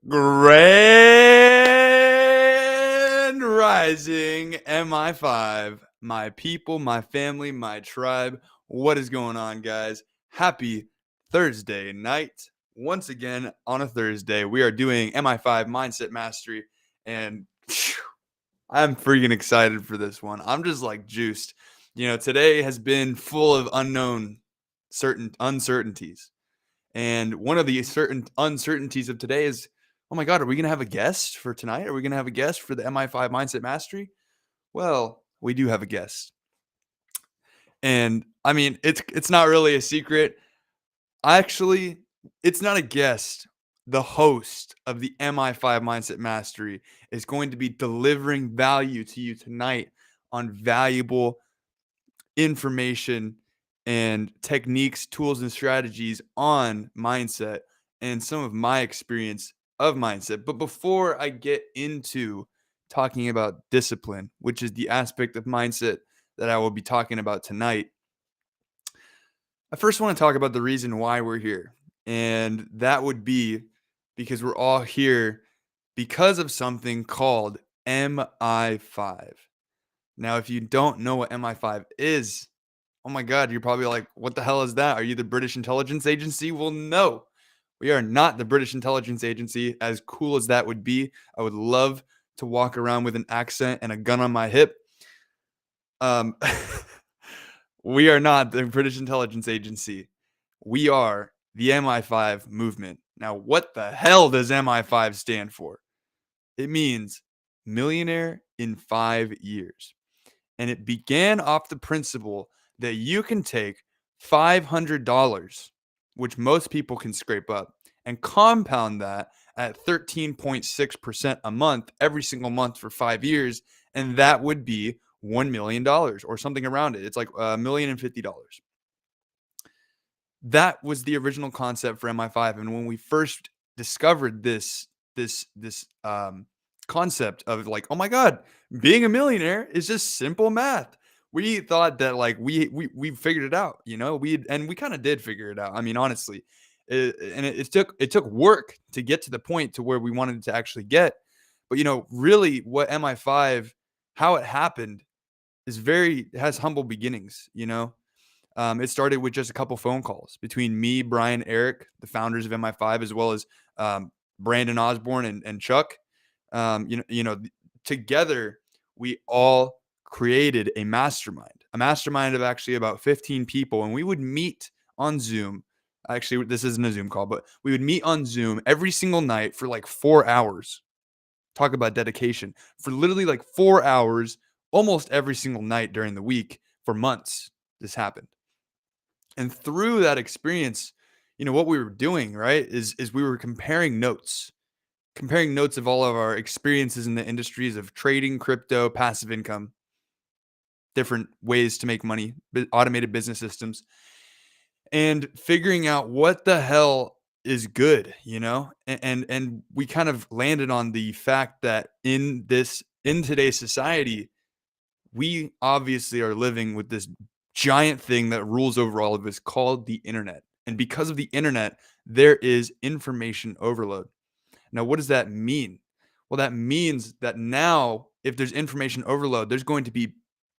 Grand Rising Mi5, my people, my family, my tribe. What is going on, guys? Happy Thursday night. Once again, on a Thursday, we are doing Mi5 Mindset Mastery, and I'm freaking excited for this one. I'm just like juiced. Today has been full of certain uncertainties. And one of the certain uncertainties of today is, oh my God, are we going to have a guest for tonight? Are we going to have a guest for the MI5 Mindset Mastery? Well, we do have a guest. And I mean, it's not really a secret. Actually, it's not a guest. The host of the MI5 Mindset Mastery is going to be delivering value to you tonight on valuable information and techniques, tools, and strategies on mindset and some of my experience of mindset. But before I get into talking about discipline, which is the aspect of mindset that I will be talking about tonight, I first want to talk about the reason why we're here. And that would be because we're all here because of something called MI5. Now, if you don't know what MI5 is, oh my God, you're probably like, what the hell is that? Are you the British intelligence agency? Well, no, we are not the British intelligence agency. As cool as that would be, I would love to walk around with an accent and a gun on my hip. Um, we are not the British intelligence agency. We are the MI5 movement. Now, what the hell does MI5 stand for? It means millionaire in 5 years. And it began off the principle that you can take $500, which most people can scrape up, and compound that at 13.6% a month every single month for 5 years. And that would be $1 million or something around it. It's like $1,050,000. That was the original concept for MI5. And when we first discovered this concept of like, oh my God, being a millionaire is just simple math. We thought that like we figured it out, we kind of did figure it out. I mean, honestly, it took work to get to the point to where we wanted to actually get. But really, what MI5, how it happened, it has humble beginnings. It started with just a couple phone calls between me, Brian, Eric, the founders of MI5, as well as Brandon Osborne and Chuck. Together we all created a mastermind of actually about 15 people, and we would meet on Zoom. Actually, this isn't a Zoom call, but we would meet on Zoom every single night for like 4 hours. Talk about dedication. For literally like 4 hours, almost every single night during the week for months, this happened. And through that experience, what we were doing, right, is we were comparing notes of all of our experiences in the industries of trading, crypto, passive income, different ways to make money, automated business systems, and figuring out what the hell is good, and we kind of landed on the fact that in today's society, we obviously are living with this giant thing that rules over all of us called the internet. And because of the internet, there is information overload. Now, what does that mean? Well, that means that now, if there's information overload, there's going to be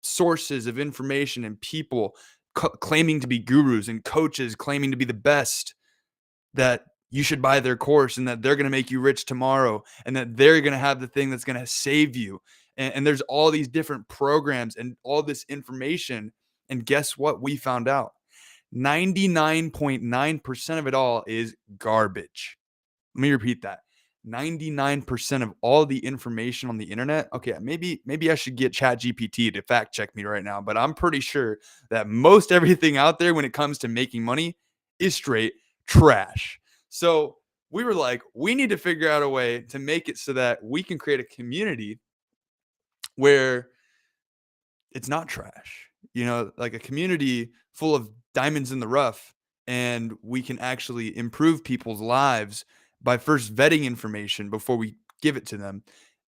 sources of information and people claiming to be gurus and coaches claiming to be the best, that you should buy their course and that they're going to make you rich tomorrow and that they're going to have the thing that's going to save you. And there's all these different programs and all this information. And guess what? We found out 99.9% of it all is garbage. Let me repeat that. 99% of all the information on the internet. Okay, maybe I should get ChatGPT to fact check me right now, but I'm pretty sure that most everything out there when it comes to making money is straight trash. So we were like, we need to figure out a way to make it so that we can create a community where it's not trash, like a community full of diamonds in the rough, and we can actually improve people's lives by first vetting information before we give it to them.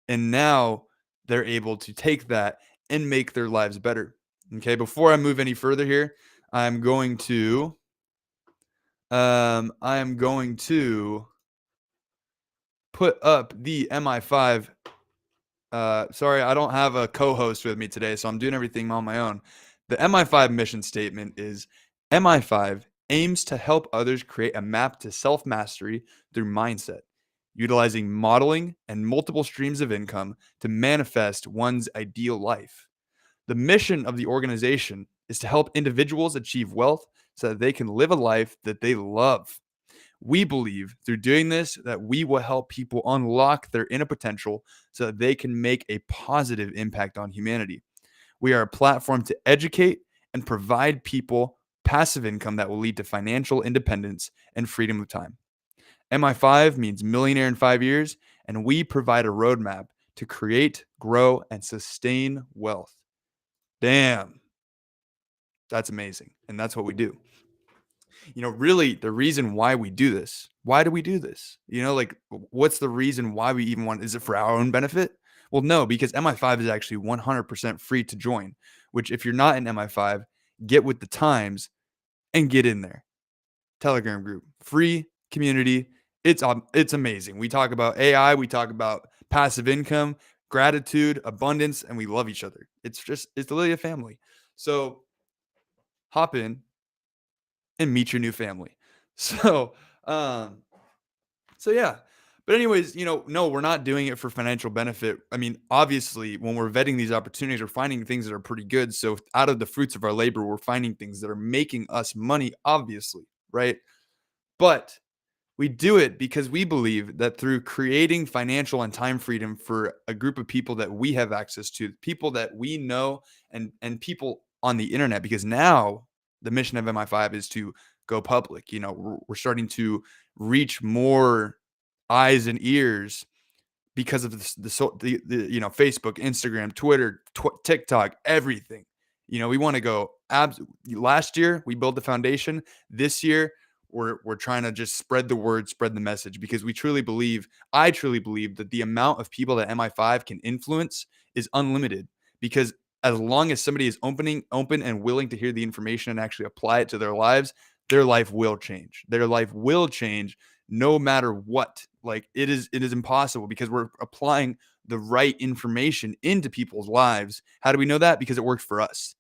And now they're able to take that and make their lives better. Okay, before I move any further here, I'm going to put up the MI5. Sorry, I don't have a co-host with me today, so I'm doing everything on my own. The MI5 mission statement is MI5 aims to help others create a map to self-mastery through mindset, utilizing modeling and multiple streams of income to manifest one's ideal life. The mission of the organization is to help individuals achieve wealth so that they can live a life that they love. We believe through doing this that we will help people unlock their inner potential so that they can make a positive impact on humanity. We are a platform to educate and provide people passive income that will lead to financial independence and freedom of time. MI5 means millionaire in 5 years, and we provide a roadmap to create, grow, and sustain wealth. Damn, that's amazing. And that's what we do. Really the reason why we do this. Why do we do this? Like what's the reason why we even want? Is it for our own benefit? Well, no, because MI5 is actually 100% free to join, which if you're not in MI5, get with the times and get in there. Telegram group, free community. It's amazing. We talk about AI, we talk about passive income, gratitude, abundance, and we love each other. It's literally a family. So hop in and meet your new family. So, um, so yeah. But anyways, no, we're not doing it for financial benefit. I mean, obviously, when we're vetting these opportunities, we're finding things that are pretty good. So out of the fruits of our labor, we're finding things that are making us money, obviously, right? But we do it because we believe that through creating financial and time freedom for a group of people that we have access to, people that we know, and people on the internet, because now the mission of MI5 is to go public. We're starting to reach more eyes and ears because of Facebook, Instagram, Twitter, TikTok, everything. We want to go last year we built the foundation. This year we're trying to just spread the word, spread the message, because I truly believe that the amount of people that MI5 can influence is unlimited, because as long as somebody is open and willing to hear the information and actually apply it to their life will change. Their life will change no matter what. Like it is impossible, because we're applying the right information into people's lives. How do we know that? Because it works for us.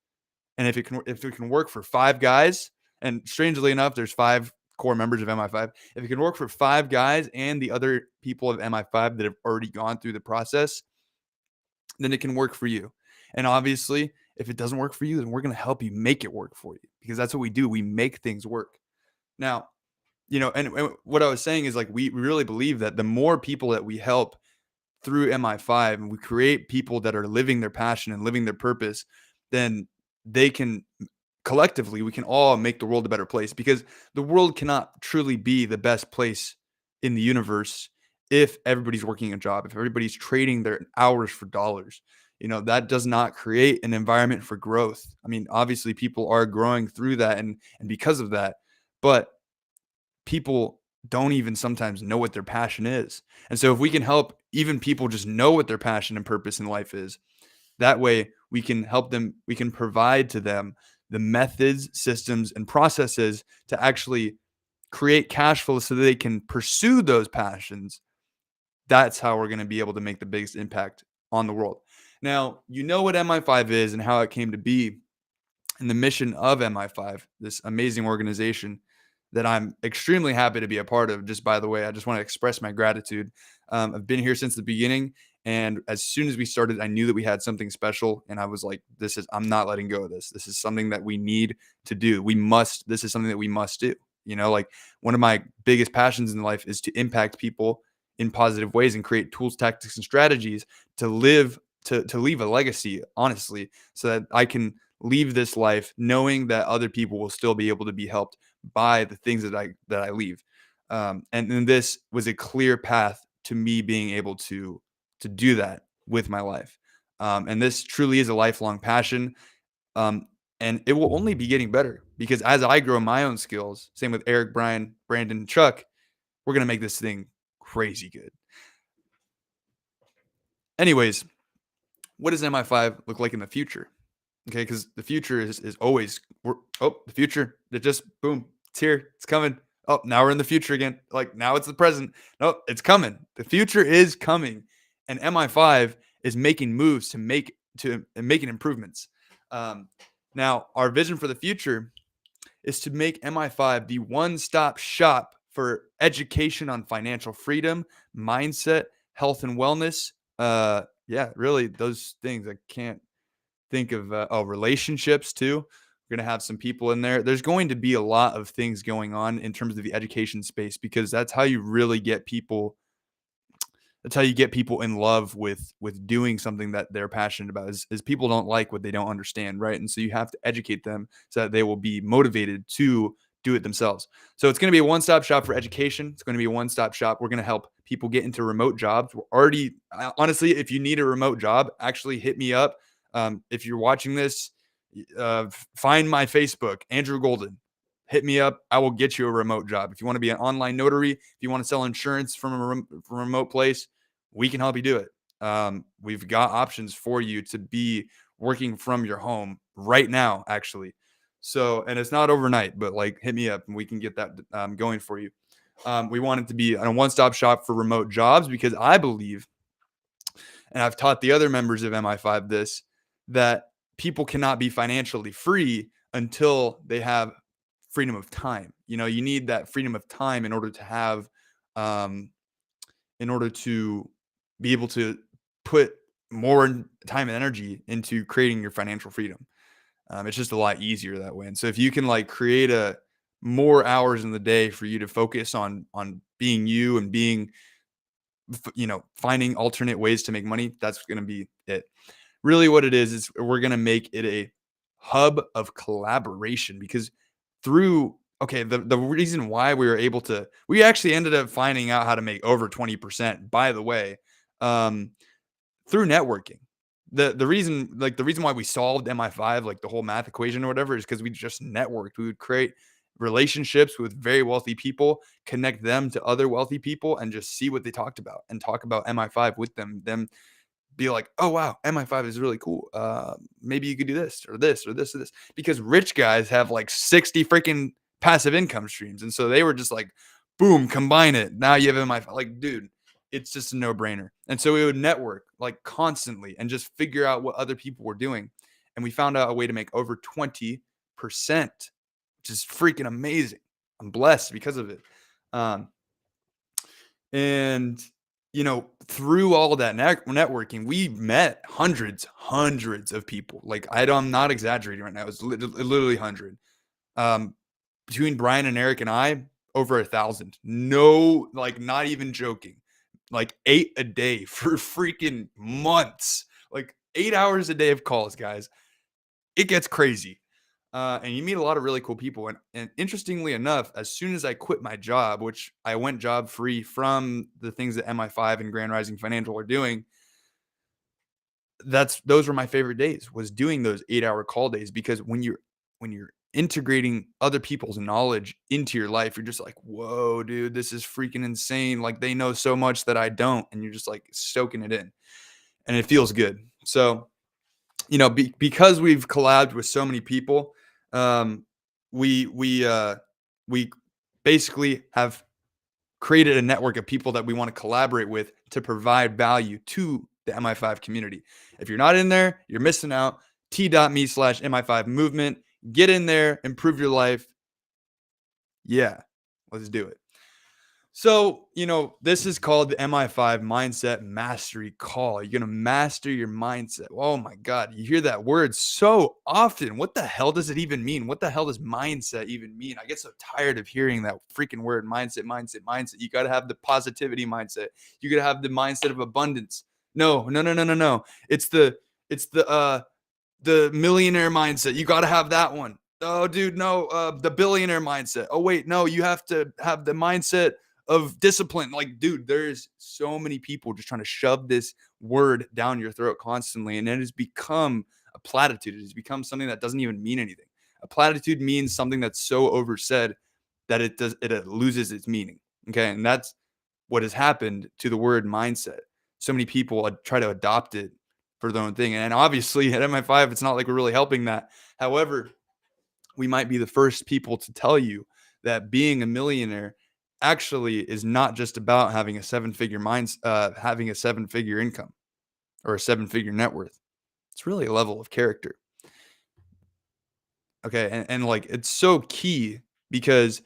And if it can work for 5 guys, and strangely enough, there's 5 core members of MI5. If it can work for 5 guys and the other people of MI5 that have already gone through the process, then it can work for you. And obviously, if it doesn't work for you, then we're going to help you make it work for you, because that's what we do. We make things work. Now, and what I was saying is, like, we really believe that the more people that we help through MI5 and we create people that are living their passion and living their purpose, then they can collectively, we can all make the world a better place, because the world cannot truly be the best place in the universe if everybody's working a job, if everybody's trading their hours for dollars. That does not create an environment for growth. I mean, obviously people are growing through that and because of that, but people don't even sometimes know what their passion is. And so if we can help even people just know what their passion and purpose in life is, that way we can help them, we can provide to them the methods, systems, and processes to actually create cash flow so that they can pursue those passions. That's how we're going to be able to make the biggest impact on the world. Now, you know what MI5 is and how it came to be, and the mission of MI5, this amazing organization that I'm extremely happy to be a part of. Just by the way, I just want to express my gratitude. I've been here since the beginning, and as soon as we started, I knew that we had something special, and I was like, I'm not letting go of this. This is something that we need to do. This is something that we must do. Like, one of my biggest passions in life is to impact people in positive ways and create tools, tactics, and strategies to leave a legacy, honestly, so that I can leave this life knowing that other people will still be able to be helped by the things that I leave. And then this was a clear path to me being able to do that with my life. And this truly is a lifelong passion. And it will only be getting better, because as I grow my own skills, same with Eric, Brian, Brandon, Chuck, we're going to make this thing crazy good. Anyways, what does MI5 look like in the future? Okay, because the future is always the future. It just boom, it's here, it's coming. Oh, now we're in the future again. Like now it's the present. No, it's coming. The future is coming, and MI5 is making moves to making improvements. Um, Now, our vision for the future is to make MI5 the one-stop shop for education on financial freedom, mindset, health and wellness. Yeah, really those things. I can't think of relationships too. We're gonna have some people in there. There's going to be a lot of things going on in terms of the education space because that's how you really get people that's how you get people in love with doing something that they're passionate about is people don't like what they don't understand, right? And so you have to educate them so that they will be motivated to do it themselves. So it's going to be a one-stop shop for education. It's going to be a one-stop shop. We're going to help people get into remote jobs. We're already honestly, if you need a remote job, actually hit me up. If you're watching this, find my Facebook, Andrew Golden. Hit me up. I will get you a remote job. If you want to be an online notary, if you want to sell insurance from from a remote place, we can help you do it. We've got options for you to be working from your home right now, actually. So, and it's not overnight, but like hit me up and we can get that going for you. We want it to be a one stop shop for remote jobs because I believe, and I've taught the other members of MI5 this, that people cannot be financially free until they have freedom of time. You know, you need that freedom of time in order to have um, in order to be able to put more time and energy into creating your financial freedom. It's just a lot easier that way. And so if you can like create a more hours in the day for you to focus on being you and being finding alternate ways to make money, that's going to be it. Really what it is we're going to make it a hub of collaboration because through okay, the reason why we actually ended up finding out how to make over 20%, by the way, um, through networking. The reason why we solved MI5, like the whole math equation or whatever, is because we just networked. We would create relationships with very wealthy people, connect them to other wealthy people, and just see what they talked about and talk about MI5 with them be like, "Oh wow, MI5 is really cool. Maybe you could do this or this or this or this." Because rich guys have like 60 freaking passive income streams, and so they were just like, "Boom, combine it. Now you have MI5." Like, dude, it's just a no-brainer. And so we would network like constantly and just figure out what other people were doing, and we found out a way to make over 20%, which is freaking amazing. I'm blessed because of it. Um, and through all of that networking, we met hundreds of people. Like I'm not exaggerating right now. It's literally 100. Um, Between Brian and Eric and I, over 1,000. No, like not even joking. Like 8 a day for freaking months. Like 8 hours a day of calls, guys. It gets crazy. And you meet a lot of really cool people. And interestingly enough, as soon as I quit my job, which I went job free from the things that MI5 and Grand Rising Financial are doing, those were my favorite days, was doing those 8-hour call days. Because when you're integrating other people's knowledge into your life, you're just like, whoa, dude, this is freaking insane. Like they know so much that I don't, and you're just like soaking it in, and it feels good. So because we've collabed with so many people, um, we basically have created a network of people that we want to collaborate with to provide value to the MI5 community. If you're not in there, you're missing out. T.me/MI5 movement. Get in there, improve your life. Yeah, let's do it. So, this is called the MI5 Mindset Mastery Call. You're going to master your mindset. Oh my God. You hear that word so often. What the hell does it even mean? What the hell does mindset even mean? I get so tired of hearing that freaking word mindset. You got to have the positivity mindset. You got to have the mindset of abundance. No, no, no, no, no, no. It's the millionaire mindset. You got to have that one. Oh, dude, no. The billionaire mindset. Oh, wait, no. You have to have the mindset of discipline. Like, dude, there's so many people just trying to shove this word down your throat constantly, and it has become a platitude. It has become something that doesn't even mean anything. A platitude means something that's so oversaid that it loses its meaning. Okay, and that's what has happened to the word mindset. So many people try to adopt it for their own thing. And obviously at MI5, it's not like we're really helping that. However, we might be the first people to tell you that being a millionaire actually is not just about having a having a seven-figure income or a seven-figure net worth. It's really a level of character. Okay, and like it's so key because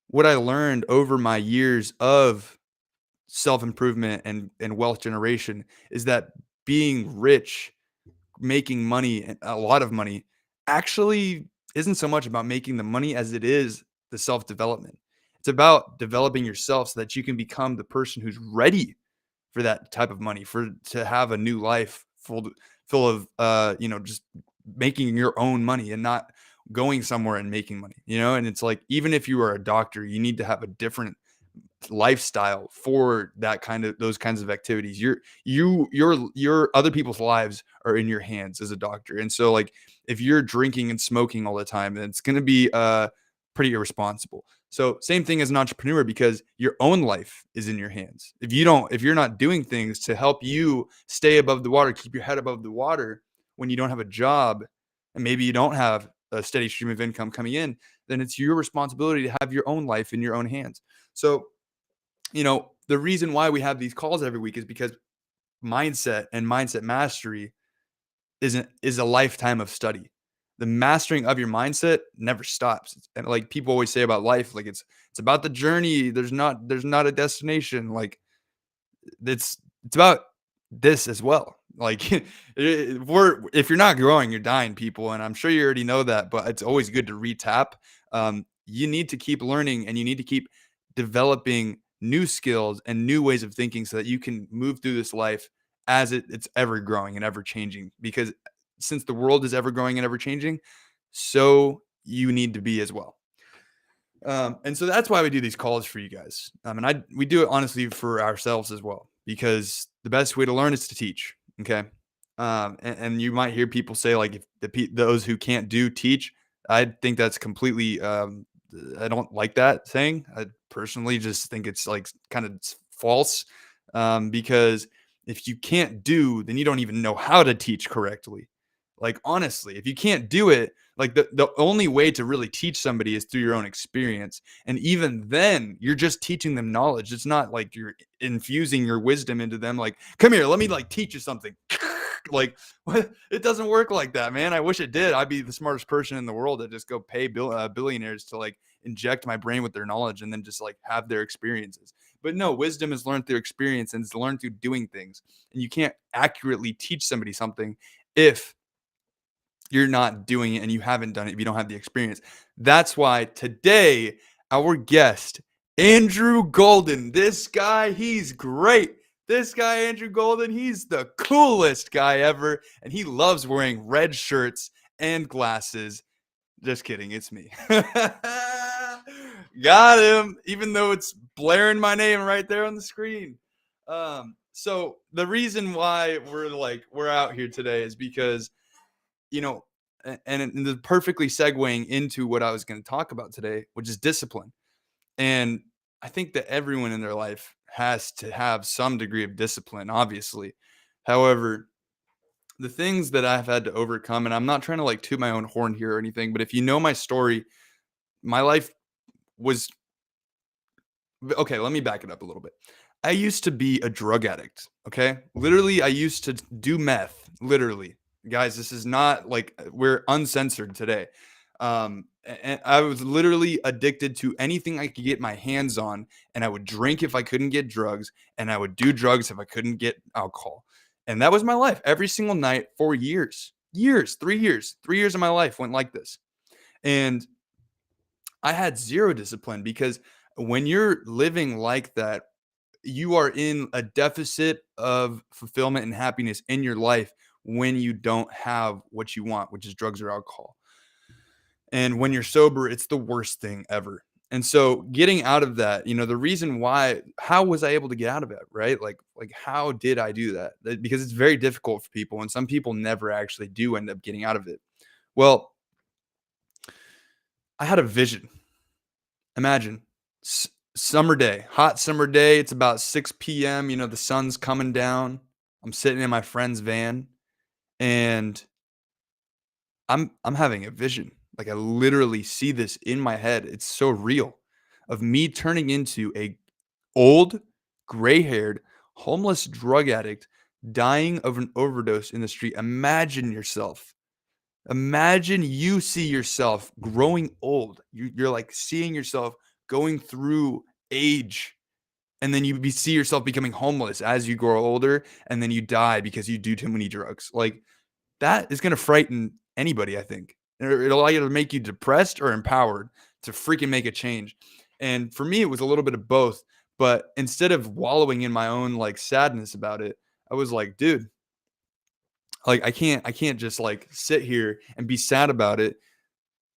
what I learned over my years of self-improvement and wealth generation is that being rich, making money, and a lot of money, actually isn't so much about making the money as it is the self-development. It's about developing yourself so that you can become the person who's ready for that type of money, for to have a new life full of just making your own money and not going somewhere and making money, and it's like even if you are a doctor, you need to have a different lifestyle for those kinds of activities. Your other people's lives are in your hands as a doctor. And so like if you're drinking and smoking all the time, then it's going to be pretty irresponsible. So same thing as an entrepreneur, because your own life is in your hands. If you're not doing things to help you stay above the water, keep your head above the water when you don't have a job, and maybe you don't have a steady stream of income coming in, then it's your responsibility to have your own life in your own hands. So the reason why we have these calls every week is because mindset and mindset mastery is a lifetime of study. The mastering of your mindset never stops. And like people always say about life, like it's about the journey. There's not a destination. Like it's it's about this as well. Like if you're not growing, you're dying, people, and I'm sure you already know that. But it's always good to retap. You need to keep learning, and you need to keep developing new skills and new ways of thinking so that you can move through this life as it's ever growing and ever changing. Because since the world is ever growing and ever changing, so you need to be as well. And so that's why we do these calls for you guys. And we do it honestly for ourselves as well, because the best way to learn is to teach. Okay. And you might hear people say like, if those who can't do teach, I think that's completely, I don't like that saying. I personally just think it's like kind of false, because if you can't do, then you don't even know how to teach correctly. Like, honestly, if you can't do it, like the only way to really teach somebody is through your own experience. And even then, you're just teaching them knowledge. It's not like you're infusing your wisdom into them. Like, come here, let me like teach you something. Like, what? It doesn't work like that, man. I wish it did. I'd be the smartest person in the world to just go pay billionaires to like inject my brain with their knowledge and then just like have their experiences. But no, wisdom is learned through experience and it's learned through doing things. And you can't accurately teach somebody something if you're not doing it and you haven't done it, if you don't have the experience. That's why today, our guest, Andrew Golden, this guy, he's great. This guy, Andrew Golden, he's the coolest guy ever. And he loves wearing red shirts and glasses. Just kidding, it's me. Got him, even though it's blaring my name right there on the screen. So the reason why we're out here today is because you know, and the perfectly segueing into what I was going to talk about today, which is discipline. And I think that everyone in their life has to have some degree of discipline, obviously. However, the things that I've had to overcome, and I'm not trying to like toot my own horn here or anything, but if you know my story, my life was okay. Let me back it up a little bit. I used to be a drug addict. Okay. Literally, I used to do meth. Literally. Guys, this is not like we're uncensored today. And I was literally addicted to anything I could get my hands on. And I would drink if I couldn't get drugs. And I would do drugs if I couldn't get alcohol. And that was my life every single night for years. 3 years. 3 years of my life went like this. And I had zero discipline because when you're living like that, you are in a deficit of fulfillment and happiness in your life when you don't have what you want, which is drugs or alcohol. And when you're sober, it's the worst thing ever. And so getting out of that, the reason why, how was I able to get out of it, right? Like how did I do that? Because it's very difficult for people, and some people never actually do end up getting out of it. Well, I had a vision. Imagine summer day, hot summer day. It's about 6 p.m. The sun's coming down. I'm sitting in my friend's van, and I'm having a vision. Like I literally see this in my head. It's so real. of me turning into a old, gray-haired, homeless drug addict dying of an overdose in the street. Imagine yourself. Imagine you see yourself growing old. You're like seeing yourself going through age, and then see yourself becoming homeless as you grow older, and then you die because you do too many drugs. Like, that is gonna frighten anybody, I think. It'll either make you depressed or empowered to freaking make a change. And for me, it was a little bit of both. But instead of wallowing in my own like sadness about it, I was like, dude, like I can't just like sit here and be sad about it.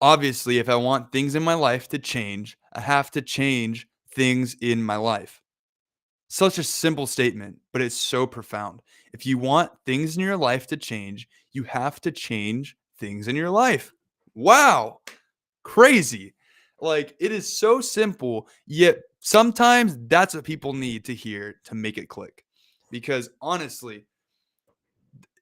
Obviously, if I want things in my life to change, I have to change things in my life. Such a simple statement, but it's so profound. If you want things in your life to change, you have to change things in your life. Wow, crazy. Like, it is so simple, yet sometimes that's what people need to hear to make it click. Because honestly,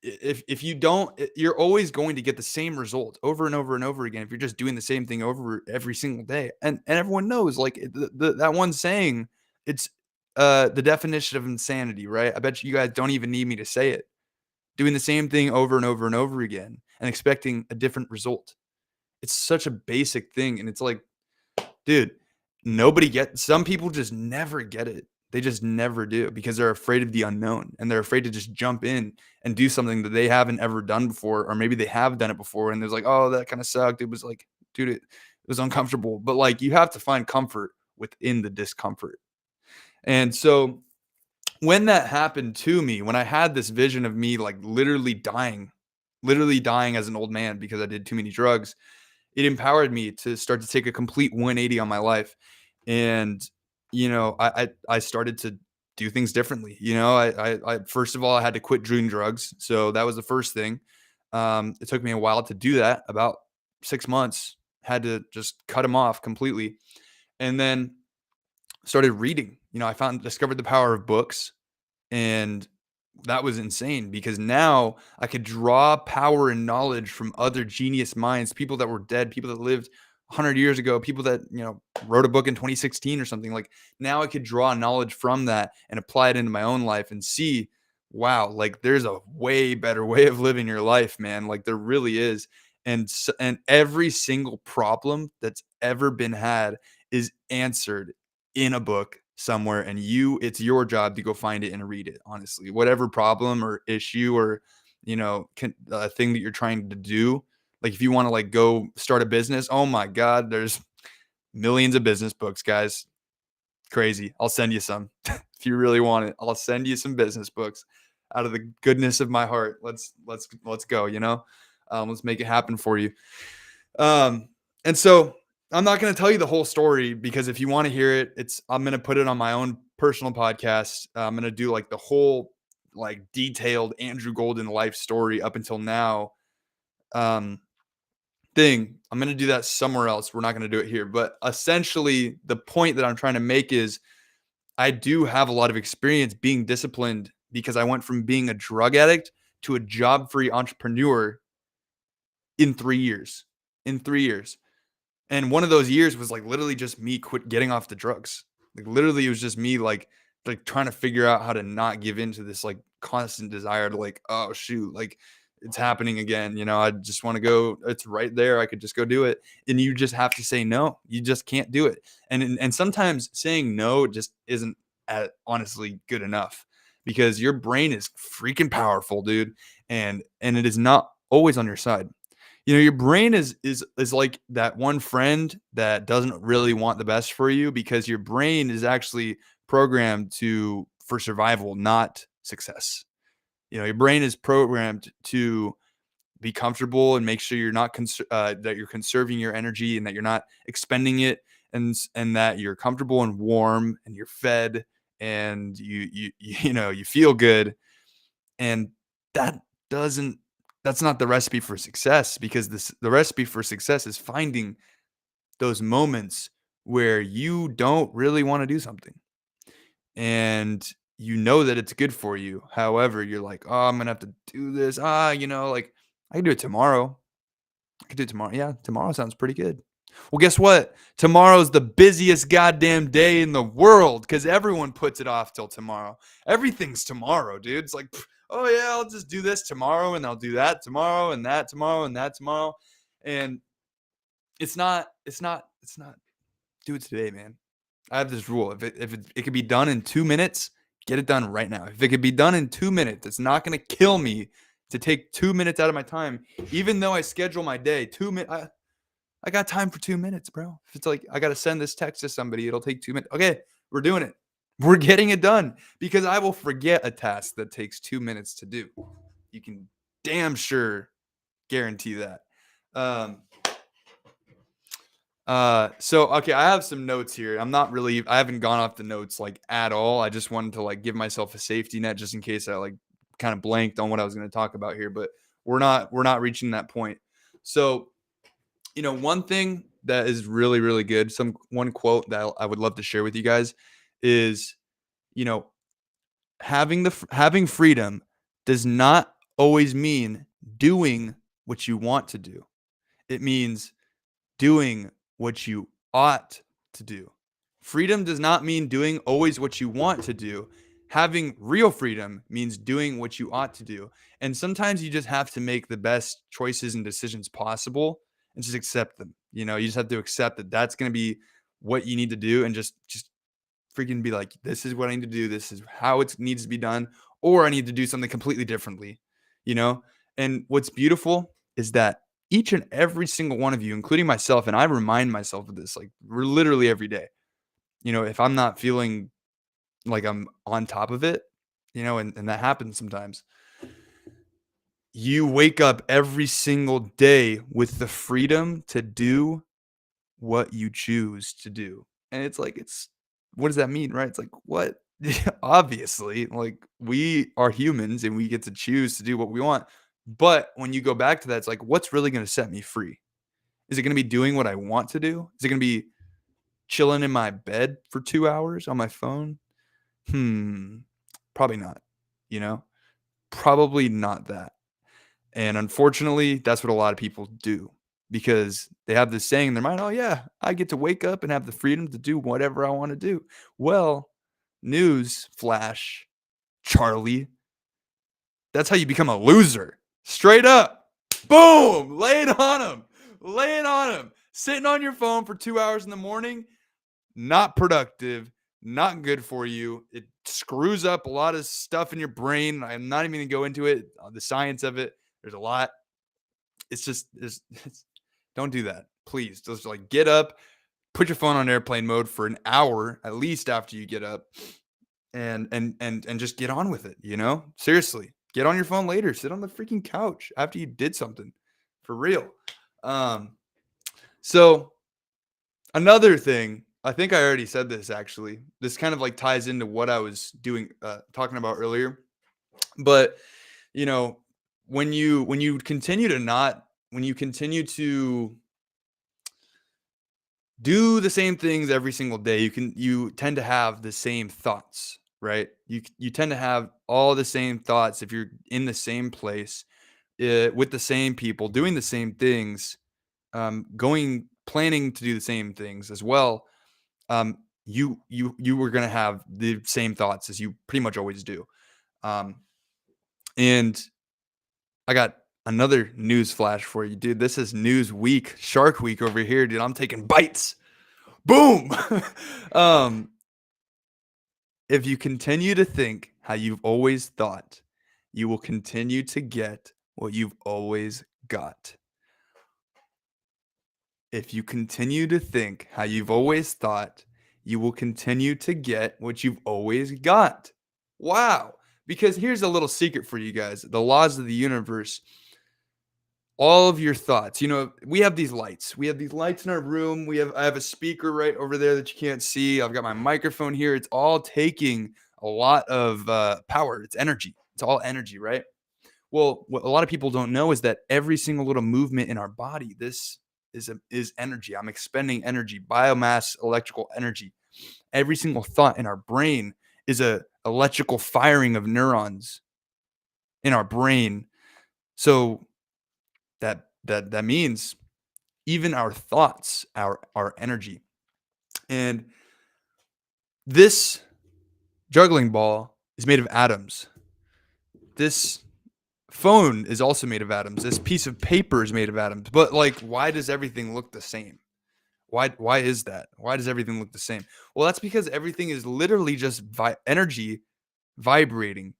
if you don't, you're always going to get the same result over and over and over again if you're just doing the same thing over every single day. And everyone knows, like, that one saying, it's the definition of insanity, right? I bet you guys don't even need me to say it. Doing the same thing over and over and over again and expecting a different result. It's such a basic thing, and it's like, dude, some people just never get it. They just never do because they're afraid of the unknown, and they're afraid to just jump in and do something that they haven't ever done before, or maybe they have done it before and there's like, "Oh, that kinda sucked." It was like, dude, it was uncomfortable, but, like, you have to find comfort within the discomfort. And so, when that happened to me, when I had this vision of me, like, literally dying as an old man because I did too many drugs, it empowered me to start to take a complete 180 on my life. And I started to do things differently. I first of all, I had to quit doing drugs, so that was the first thing. It took me a while to do that, about 6 months. Had to just cut them off completely, and then started reading. I discovered the power of books, and that was insane because now I could draw power and knowledge from other genius minds, people that were dead, people that lived 100 years ago, people that, wrote a book in 2016 or something. Like, now I could draw knowledge from that and apply it into my own life and see, wow, like, there's a way better way of living your life, man. Like, there really is. And every single problem that's ever been had is answered in a book somewhere, and it's your job to go find it and read it. Honestly, whatever problem or issue or thing that you're trying to do, like, if you want to like go start a business, oh my god, there's millions of business books, guys. Crazy. I'll send you some if you really want it. I'll send you some business books out of the goodness of my heart. Let's go, let's make it happen for you. And so I'm not going to tell you the whole story, because if you want to hear it, I'm going to put it on my own personal podcast. I'm going to do like the whole, like, detailed Andrew Golden life story up until now. Thing. I'm going to do that somewhere else. We're not going to do it here. But essentially, the point that I'm trying to make is I do have a lot of experience being disciplined, because I went from being a drug addict to a job free entrepreneur in 3 years. In 3 years. And one of those years was like literally just me getting off the drugs. Like, literally, it was just me like trying to figure out how to not give in to this like constant desire to, like, oh shoot, like, it's happening again. I just want to go. It's right there. I could just go do it. And you just have to say no. You just can't do it. And sometimes saying no just isn't honestly good enough, because your brain is freaking powerful, dude. And it is not always on your side. Your brain is like that one friend that doesn't really want the best for you, because your brain is actually programmed for survival, not success. Your brain is programmed to be comfortable and make sure you're not that you're conserving your energy, and that you're not expending it, and that you're comfortable and warm and you're fed, and you feel good. And that doesn't that's not the recipe for success, because the recipe for success is finding those moments where you don't really want to do something, and you know that it's good for you. However, you're like, "Oh, I'm gonna have to do this. Like, I can do it tomorrow. I can do it tomorrow. Yeah, tomorrow sounds pretty good." Well, guess what? Tomorrow's the busiest goddamn day in the world because everyone puts it off till tomorrow. Everything's tomorrow, dude. It's like, oh yeah, I'll just do this tomorrow and I'll do that tomorrow and that tomorrow and that tomorrow. And it's not do it today, man. I have this rule. If it could be done in 2 minutes, get it done right now. If it could be done in 2 minutes, it's not gonna kill me to take 2 minutes out of my time, even though I schedule my day. 2 minutes. I got time for 2 minutes, bro. If it's like I gotta send this text to somebody, it'll take 2 minutes. Okay, we're doing it. We're getting it done because I will forget a task that takes 2 minutes to do. You can damn sure guarantee that. Um, so okay, I have some notes here. I haven't gone off the notes like at all. I just wanted to like give myself a safety net just in case I like kind of blanked on what I was going to talk about here, but we're not reaching that point. So, one thing that is really really good, one quote that I would love to share with you guys is, you know, having freedom does not always mean doing what you want to do. It means doing what you ought to do. Freedom does not mean doing always what you want to do. Having real freedom means doing what you ought to do. And sometimes you just have to make the best choices and decisions possible and just accept them. You just have to accept that that's going to be what you need to do and just freaking be like, this is what I need to do. This is how it needs to be done. Or I need to do something completely differently, you know? And what's beautiful is that each and every single one of you, including myself, and I remind myself of this like literally every day. If I'm not feeling like I'm on top of it, and that happens sometimes. You wake up every single day with the freedom to do what you choose to do. And it's like, what does that mean, right? It's like, what? Obviously, like we are humans and we get to choose to do what we want. But when you go back to that, it's like, what's really going to set me free? Is it going to be doing what I want to do? Is it going to be chilling in my bed for 2 hours on my phone? Probably not, you know, probably not that. And unfortunately, that's what a lot of people do because they have this saying in their mind, oh, yeah, I get to wake up and have the freedom to do whatever I want to do. Well, news flash, Charlie, that's how you become a loser. Straight up. Boom. Lay it on them. Lay it on them. Sitting on your phone for 2 hours in the morning, not productive, not good for you. It screws up a lot of stuff in your brain. I'm not even going to go into it, the science of it. There's a lot. It's just, don't do that. Please. Just like get up, put your phone on airplane mode for an hour at least after you get up and just get on with it, Seriously. Get on your phone later. Sit on the freaking couch after you did something for real. So another thing, I think I already said this actually. This kind of like ties into what I was talking about earlier. But you know, when you continue to do the same things every single day, you tend to have the same thoughts, right? You tend to have all the same thoughts if you're in the same place, with the same people, doing the same things, planning to do the same things as well. You were gonna have the same thoughts as you pretty much always do. Um, and I got another news flash for you, dude. This is News Week, Shark Week over here, dude. I'm taking bites. Boom. um, if you continue to think how you've always thought, you will continue to get what you've always got. If you continue to think how you've always thought, you will continue to get what you've always got. Wow. Because here's a little secret for you guys, the laws of the universe. All of your thoughts, we have these lights. We have these lights in our room. I have a speaker right over there that you can't see. I've got my microphone here. It's all taking a lot of power. It's energy. It's all energy, right? Well, what a lot of people don't know is that every single little movement in our body, this is energy. I'm expending energy, biomass, electrical energy. Every single thought in our brain is a electrical firing of neurons in our brain. So that means even our thoughts, our energy. And this juggling ball is made of atoms. This phone is also made of atoms. This piece of paper is made of atoms. But like, why does everything look the same? Why is that? Why does everything look the same? Well, that's because everything is literally just energy vibrating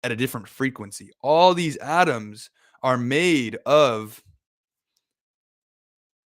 at a different frequency. All these atoms are made of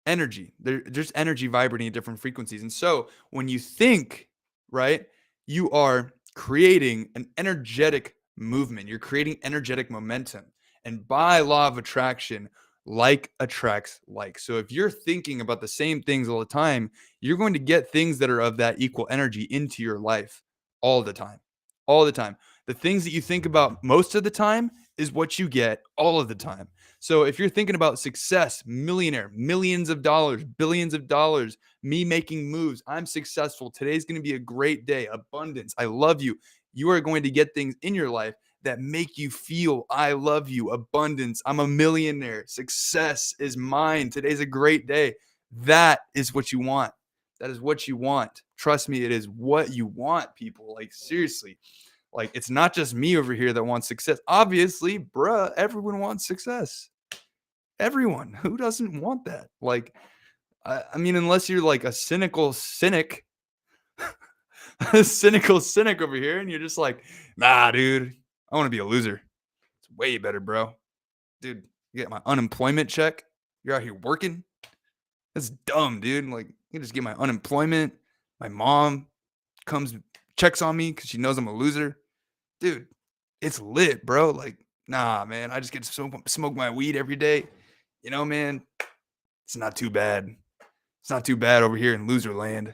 energy. They're just energy vibrating at different frequencies. And so when you think, right, you are creating an energetic movement. You're creating energetic momentum. And by law of attraction, like attracts like. So if you're thinking about the same things all the time, you're going to get things that are of that equal energy into your life all the time. All the time. The things that you think about most of the time is what you get all of the time. So if you're thinking about success, millionaire, millions of dollars, billions of dollars, me making moves, I'm successful. Today's going to be a great day. Abundance. I love you. You are going to get things in your life that make you feel I love you. Abundance. I'm a millionaire. Success is mine. Today's a great day. That is what you want. That is what you want. Trust me, it is what you want, people. Like, seriously. Like, it's not just me over here that wants success. Obviously, bruh, everyone wants success. Everyone. Who doesn't want that? Like, I mean, unless you're like a cynical cynic, a cynical cynic over here, and you're just like, nah, dude, I want to be a loser. It's way better, bro. Dude, you get my unemployment check. You're out here working. That's dumb, dude. Like, you just get my unemployment. My mom comes, checks on me because she knows I'm a loser. Dude, it's lit, bro. Like, nah, man. I just get to smoke my weed every day. You know, man, it's not too bad. It's not too bad over here in loser land.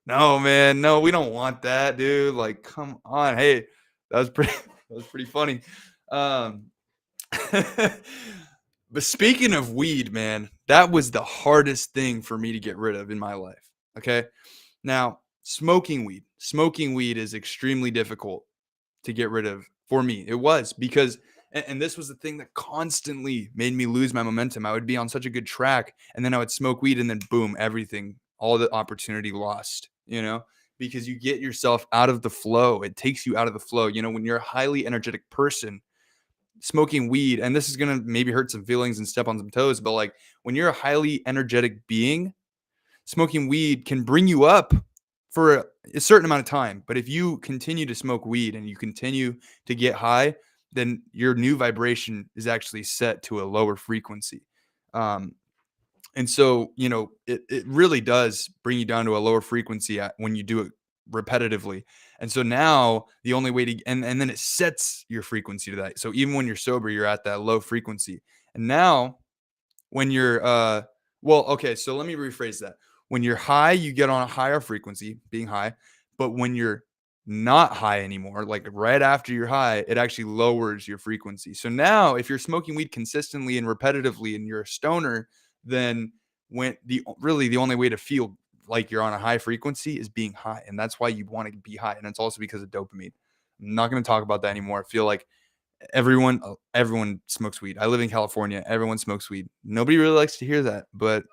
No, man. No, we don't want that, dude. Like, come on. Hey, that was pretty that was pretty funny. Um but speaking of weed, man, that was the hardest thing for me to get rid of in my life. Okay? Now, smoking weed. Smoking weed is extremely difficult to get rid of for me. It was because and this was the thing that constantly made me lose my momentum. I would be on such a good track and then I would smoke weed and then boom, everything, all the opportunity lost, because you get yourself out of the flow. It takes you out of the flow. When you're a highly energetic person, smoking weed, and this is going to maybe hurt some feelings and step on some toes, but like when you're a highly energetic being, smoking weed can bring you up for a certain amount of time. But if you continue to smoke weed and you continue to get high, then your new vibration is actually set to a lower frequency. Um, and so, it really does bring you down to a lower frequency when you do it repetitively. And so now the only way to, and then it sets your frequency to that. So even when you're sober, you're at that low frequency. And now when you're well, okay, so let me rephrase that. When you're high, you get on a higher frequency, being high, but when you're not high anymore, like right after you're high, it actually lowers your frequency. So now if you're smoking weed consistently and repetitively and you're a stoner, then when the only way to feel like you're on a high frequency is being high. And that's why you want to be high. And it's also because of dopamine. I'm not going to talk about that anymore. I feel like everyone smokes weed. I live in California. Everyone smokes weed. Nobody really likes to hear that, but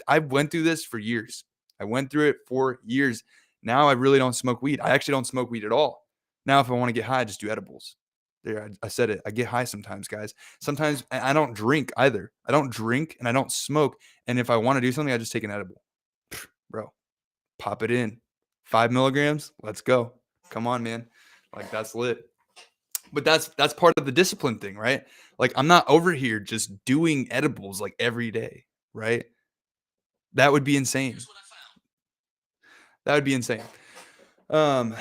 I went through this for years. I went through it for years. Now I really don't smoke weed. I actually don't smoke weed at all. Now, if I want to get high, I just do edibles. There, I said it. I get high sometimes, guys. Sometimes I don't drink either. I don't drink and I don't smoke. And if I want to do something, I just take an edible. Bro, pop it in. 5 milligrams. Let's go. Come on, man. Like, that's lit. But that's part of the discipline thing, right? Like, I'm not over here just doing edibles like every day, right? That would be insane. That would be insane. Um,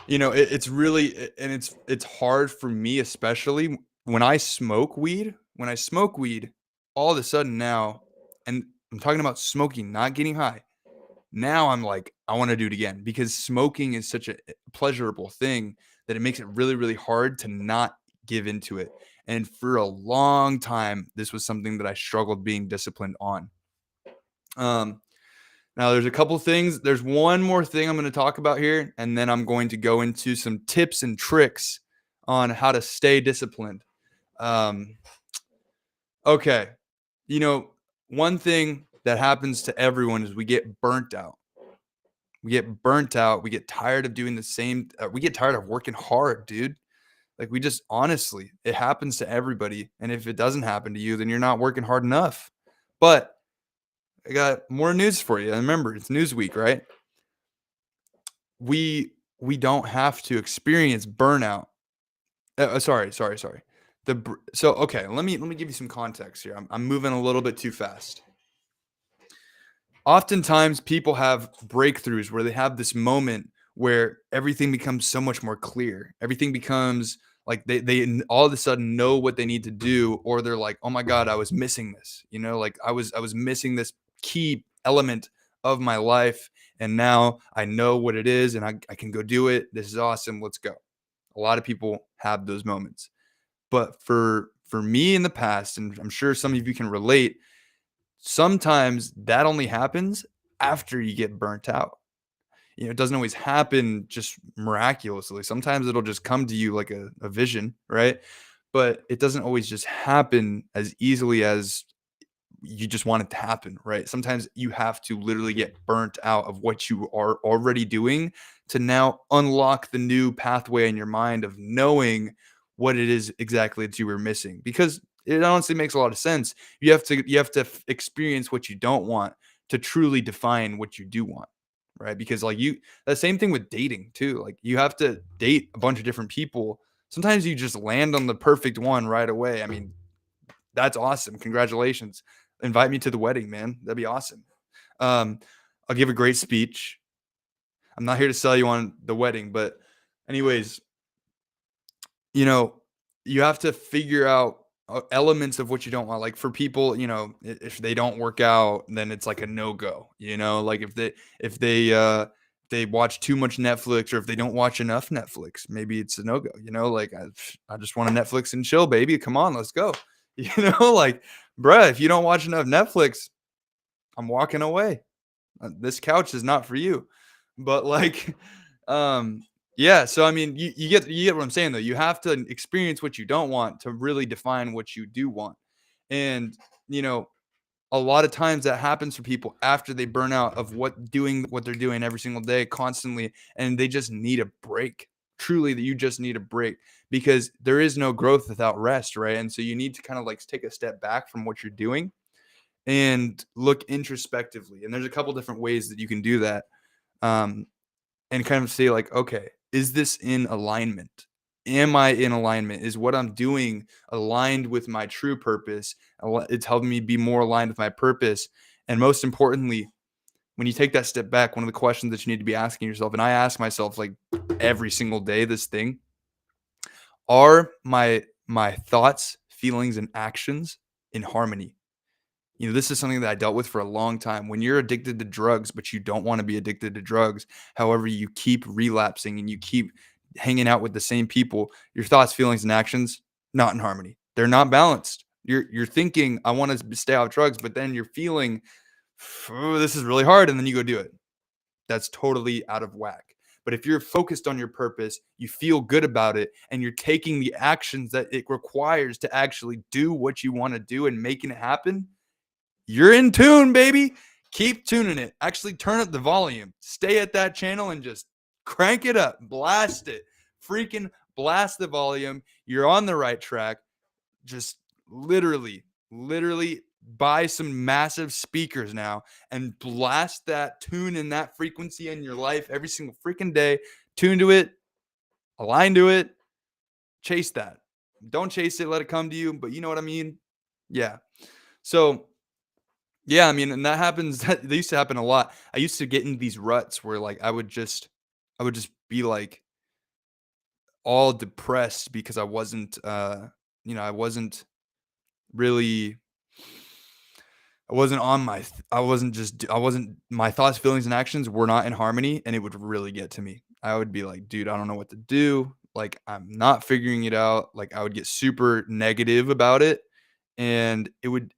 it's really and it's hard for me, especially when I smoke weed. When I smoke weed, all of a sudden now, and I'm talking about smoking, not getting high. Now I'm like, I want to do it again because smoking is such a pleasurable thing that it makes it really, really hard to not give into it. And for a long time, this was something that I struggled being disciplined on. Um, Now there's a couple things. There's one more thing I'm going to talk about here, and then I'm going to go into some tips and tricks on how to stay disciplined. Um, okay. You know, one thing that happens to everyone is we get burnt out. We get burnt out. We get tired of doing the same. We get tired of working hard, dude. Like we just honestly, it happens to everybody. And if it doesn't happen to you, then you're not working hard enough. But I got more news for you. And remember, it's news week, right? We don't have to experience burnout. Sorry. So okay, let me give you some context here. I'm moving a little bit too fast. Oftentimes people have breakthroughs where they have this moment where everything becomes so much more clear. Everything becomes like all of a sudden know what they need to do, or they're like, oh my god, I was missing this. Like I was missing this key element of my life, and now I know what it is, and I can go do it. This is awesome. Let's go. A lot of people have those moments. But for me in the past, and I'm sure some of you can relate, sometimes that only happens after you get burnt out. It doesn't always happen just miraculously. Sometimes it'll just come to you like a vision, right? But it doesn't always just happen as easily as you just want it to happen, right? Sometimes you have to literally get burnt out of what you are already doing to now unlock the new pathway in your mind of knowing what it is exactly that you were missing. Because it honestly makes a lot of sense. You have to experience what you don't want to truly define what you do want, right? Because like the same thing with dating too. Like you have to date a bunch of different people. Sometimes you just land on the perfect one right away. I mean, that's awesome. Congratulations. Invite me to the wedding, man. That'd be awesome. Um, I'll give a great speech. I'm not here to sell you on the wedding, but anyways, you know, you have to figure out elements of what you don't want. Like for people, if they don't work out, then it's like a no go. Like if they watch too much Netflix, or if they don't watch enough Netflix, maybe it's a no go. Like I just want to Netflix and chill, baby. Come on, let's go. Like, bruh, if you don't watch enough Netflix, I'm walking away. This couch is not for you. But like, um, yeah. So I mean, you get what I'm saying though. You have to experience what you don't want to really define what you do want. And you know, a lot of times that happens for people after they burn out of what they're doing every single day constantly, and they just need a break. Truly, that you just need a break, because there is no growth without rest, right? And so you need to kind of like take a step back from what you're doing and look introspectively. And there's a couple different ways that you can do that. Um, and kind of say like, okay, is this in alignment? Am I in alignment? Is what I'm doing aligned with my true purpose? It's helping me be more aligned with my purpose. And most importantly, when you take that step back, one of the questions that you need to be asking yourself, and I ask myself like every single day, this thing: are my thoughts, feelings, and actions in harmony? This is something that I dealt with for a long time. When you're addicted to drugs, but you don't want to be addicted to drugs, however, you keep relapsing and you keep hanging out with the same people, your thoughts, feelings, and actions not in harmony. They're not balanced. You're thinking, I want to stay off drugs, but then you're feeling, oh, this is really hard, and then you go do it. That's totally out of whack. But if you're focused on your purpose, you feel good about it, and you're taking the actions that it requires to actually do what you want to do and making it happen, you're in tune, baby. Keep tuning it. Actually, turn up the volume. Stay at that channel and just crank it up. Blast it. Freaking blast the volume. You're on the right track. Just literally buy some massive speakers now and blast that tune in that frequency in your life every single freaking day. Tune to it, align to it, chase that. Don't chase it, let it come to you. But you know what I mean? Yeah. So, yeah, I mean, and that happens. That used to happen a lot. I used to get in these ruts where like I would just be like all depressed because I wasn't really I wasn't on my th- I wasn't just I wasn't my thoughts, feelings, and actions were not in harmony, and it would really get to me. I would be like, dude, I don't know what to do. Like, I'm not figuring it out. Like, I would get super negative about it. And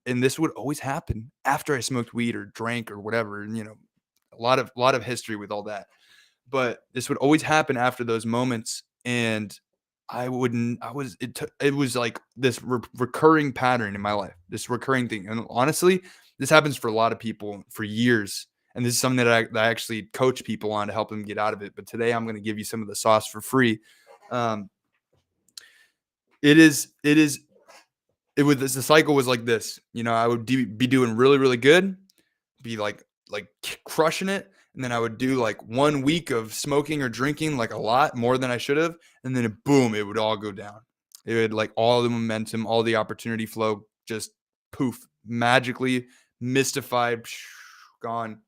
this would always happen after I smoked weed or drank or whatever. And a lot of history with all that. But this would always happen after those moments. And I wouldn't. I was. It was like this recurring pattern in my life. This recurring thing, and honestly, this happens for a lot of people for years. And this is something that I actually coach people on to help them get out of it. But today, I'm going to give you some of the sauce for free. Um, it is. It is. It was. The cycle was like this. I would be doing really, really good, be like crushing it, and then I would do like 1 week of smoking or drinking like a lot more than I should have, and then boom, it would all go down. It would like all the momentum, all the opportunity flow, just poof, magically mystified, gone,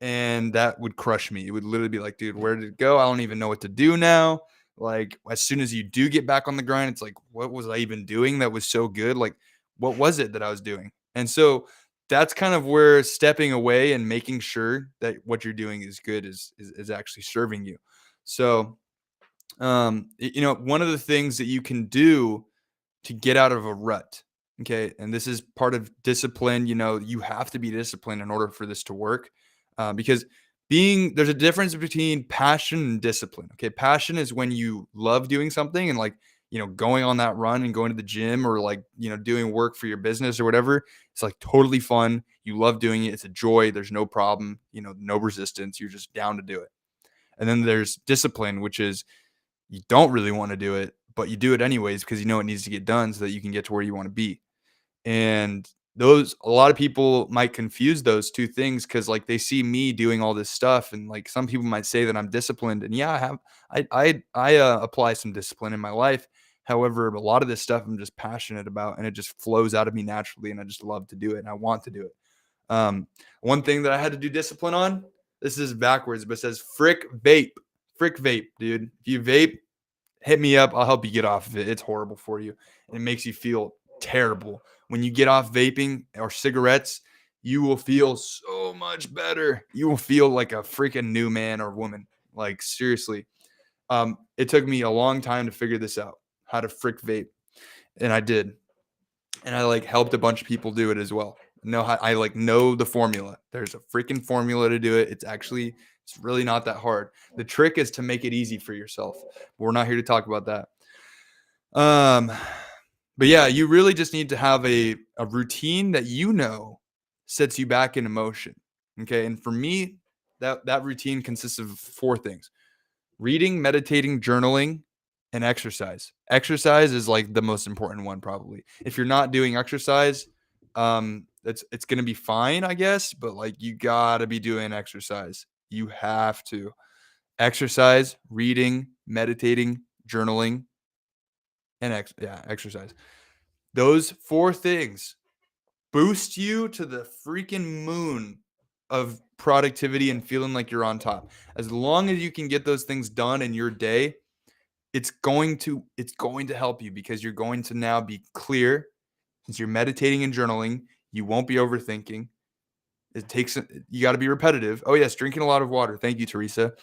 and that would crush me. It would literally be like, dude, where did it go? I don't even know what to do now. Like as soon as you do get back on the grind, it's like, what was I even doing that was so good? Like, what was it that I was doing? And so that's kind of where stepping away and making sure that what you're doing is good is actually serving you. So one of the things that you can do to get out of a rut. Okay. And this is part of discipline. You have to be disciplined in order for this to work, because there's a difference between passion and discipline. Okay. Passion is when you love doing something and like, going on that run and going to the gym or like, doing work for your business or whatever. It's like totally fun. You love doing it. It's a joy. There's no problem, no resistance. You're just down to do it. And then there's discipline, which is you don't really want to do it, but you do it anyways because you know it needs to get done so that you can get to where you want to be. And a lot of people might confuse those two things because like they see me doing all this stuff, and like some people might say that I'm disciplined, and yeah, I apply some discipline in my life. However, a lot of this stuff I'm just passionate about, and it just flows out of me naturally, and I just love to do it, and I want to do it. One thing that I had to do discipline on, this is backwards, but it says frick vape, dude. If you vape, hit me up. I'll help you get off of it. It's horrible for you, and it makes you feel terrible. When you get off vaping or cigarettes, you will feel so much better. You will feel like a freaking new man or woman. Like seriously. It took me a long time to figure this out, how to frick vape, and I did. And I like helped a bunch of people do it as well. I like know the formula. There's a freaking formula to do it. It's really not that hard. The trick is to make it easy for yourself. We're not here to talk about that. But yeah, you really just need to have a routine that sets you back into motion. Okay. And for me, that routine consists of 4 things: reading, meditating, journaling, and exercise. Exercise is like the most important one, probably. If you're not doing exercise, it's gonna be fine, I guess, but like you gotta be doing exercise. You have to exercise, reading, meditating, journaling, and exercise. Those 4 things boost you to the freaking moon of productivity and feeling like you're on top. As long as you can get those things done in your day, it's going to help you because you're going to now be clear. Since you're meditating and journaling, you won't be overthinking. You got to be repetitive. Oh yes, drinking a lot of water. Thank you, Teresa.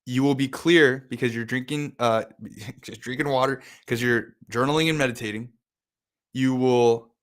You will be clear because you're drinking just drinking water, because you're journaling and meditating. You will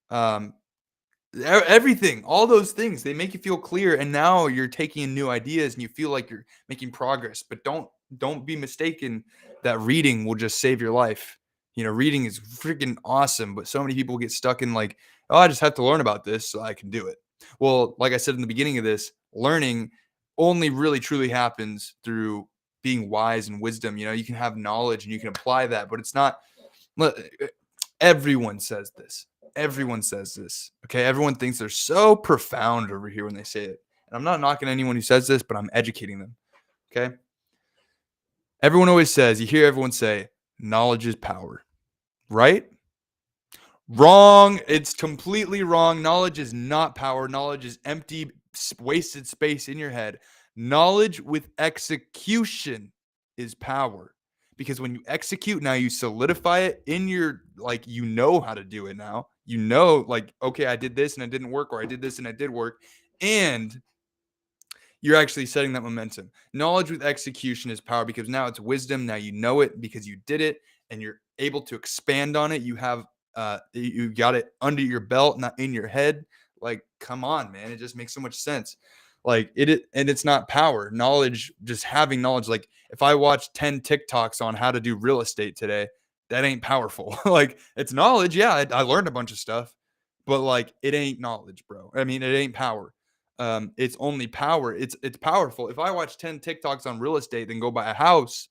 everything, all those things, they make you feel clear, and now you're taking in new ideas and you feel like you're making progress. But don't be mistaken that reading will just save your life. Reading is freaking awesome, but so many people get stuck in like, oh, I just have to learn about this so I can do it. Well, like I said in the beginning of this, learning only really truly happens through being wise and wisdom. You can have knowledge and you can apply that, but it's not. Everyone says this. Everyone says this. Okay. Everyone thinks they're so profound over here when they say it. And I'm not knocking anyone who says this, but I'm educating them. Okay. Everyone always says, you hear everyone say, knowledge is power, right? Wrong. It's completely wrong. Knowledge is not power. Knowledge is empty, wasted space in your head. Knowledge with execution is power. Because when you execute, now you solidify it in your, like, how to do it now. Like, okay, I did this and it didn't work, or I did this and it did work. And you're actually setting that momentum. Knowledge with execution is power, because now it's wisdom. Now you know it because you did it, and you're able to expand on it. You got it under your belt, not in your head. Like, come on, man. It just makes so much sense. Like and it's not power. Knowledge, just having knowledge. Like if I watch 10 TikToks on how to do real estate today, that ain't powerful. Like it's knowledge. Yeah, I learned a bunch of stuff, but like it ain't knowledge, bro. I mean, it ain't power. It's only power. It's powerful. If I watch 10 TikToks on real estate, then go buy a house,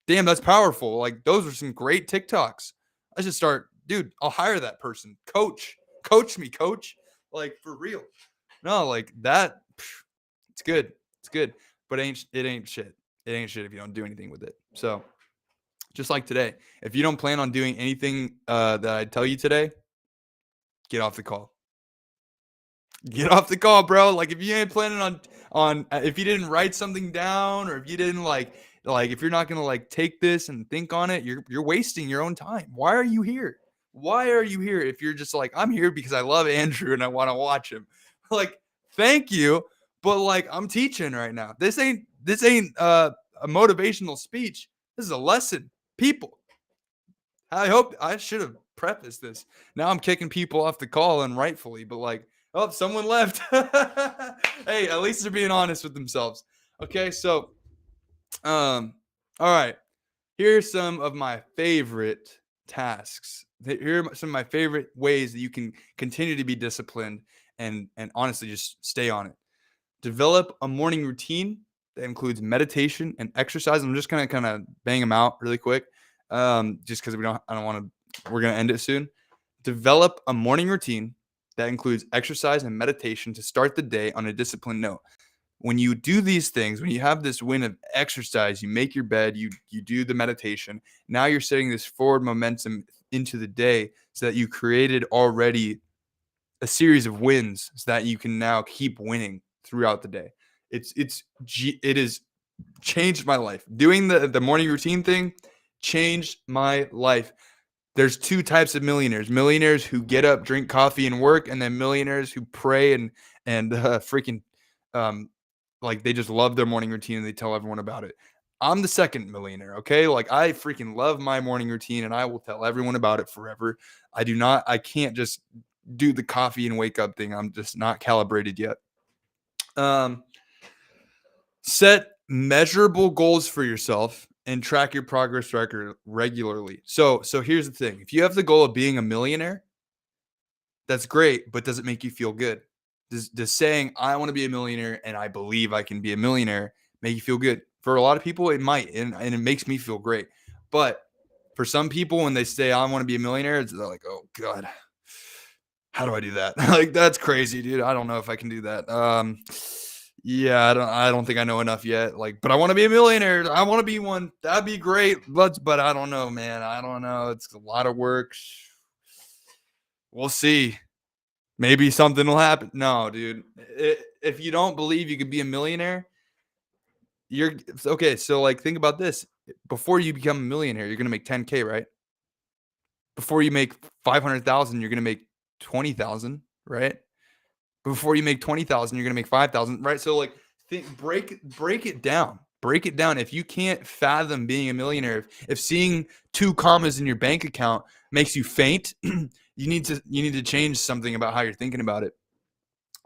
damn, that's powerful. Like those are some great TikToks. I should start, dude. I'll hire that person. Coach me, coach. Like for real. No, like that. It's good. It's good, but it ain't shit. It ain't shit if you don't do anything with it. So just like today, if you don't plan on doing anything that I tell you today, get off the call. Get off the call, bro. Like if you ain't planning on if you didn't write something down, or if you didn't like if you're not gonna like take this and think on it, you're wasting your own time. Why are you here? Why are you here if you're just like, I'm here because I love Andrew and I want to watch him? Like, thank you, but like I'm teaching right now. This ain't a motivational speech. This is a lesson. People, I hope I should have prefaced this. Now I'm kicking people off the call, and rightfully, but like, oh, someone left. Hey, at least they're being honest with themselves. Okay, so, all right. Here's some of my favorite tasks. Here are some of my favorite ways that you can continue to be disciplined and honestly just stay on it. Develop a morning routine that includes meditation and exercise. I'm just gonna kind of bang them out really quick, just because I don't want to. We're gonna end it soon. Develop a morning routine that includes exercise and meditation to start the day on a disciplined note. When you do these things, when you have this win of exercise, you make your bed, you do the meditation. Now you're setting this forward momentum into the day so that you created already a series of wins so that you can now keep winning throughout the day. It has changed my life. Doing the morning routine thing changed my life. There's two types of millionaires: millionaires who get up, drink coffee, and work, and then millionaires who pray and freaking like they just love their morning routine and they tell everyone about it. I'm the second millionaire. Okay, like I freaking love my morning routine and I will tell everyone about it forever. I can't just do the coffee and wake up thing. I'm just not calibrated yet. Um, Set measurable goals for yourself and track your progress record regularly. So here's the thing. If you have the goal of being a millionaire, that's great, but does it make you feel good? Does saying I want to be a millionaire and I believe I can be a millionaire make you feel good? For a lot of people, it might, and it makes me feel great. But for some people, when they say I want to be a millionaire, they're like, oh God, how do I do that? Like that's crazy, dude. I don't know if I can do that. Yeah, I don't think I know enough yet. Like, but I want to be a millionaire. I want to be one. That'd be great. But I don't know, man. I don't know. It's a lot of work. We'll see. Maybe something will happen. No, dude. If you don't believe you could be a millionaire, you're okay. So like think about this. Before you become a millionaire, you're gonna make 10K, right? Before you make 500,000, you're gonna make 20,000, right? Before you make 20,000, you're gonna make 5,000, right? So like break it down. Break it down. If you can't fathom being a millionaire, if seeing two commas in your bank account makes you faint, you need to change something about how you're thinking about it.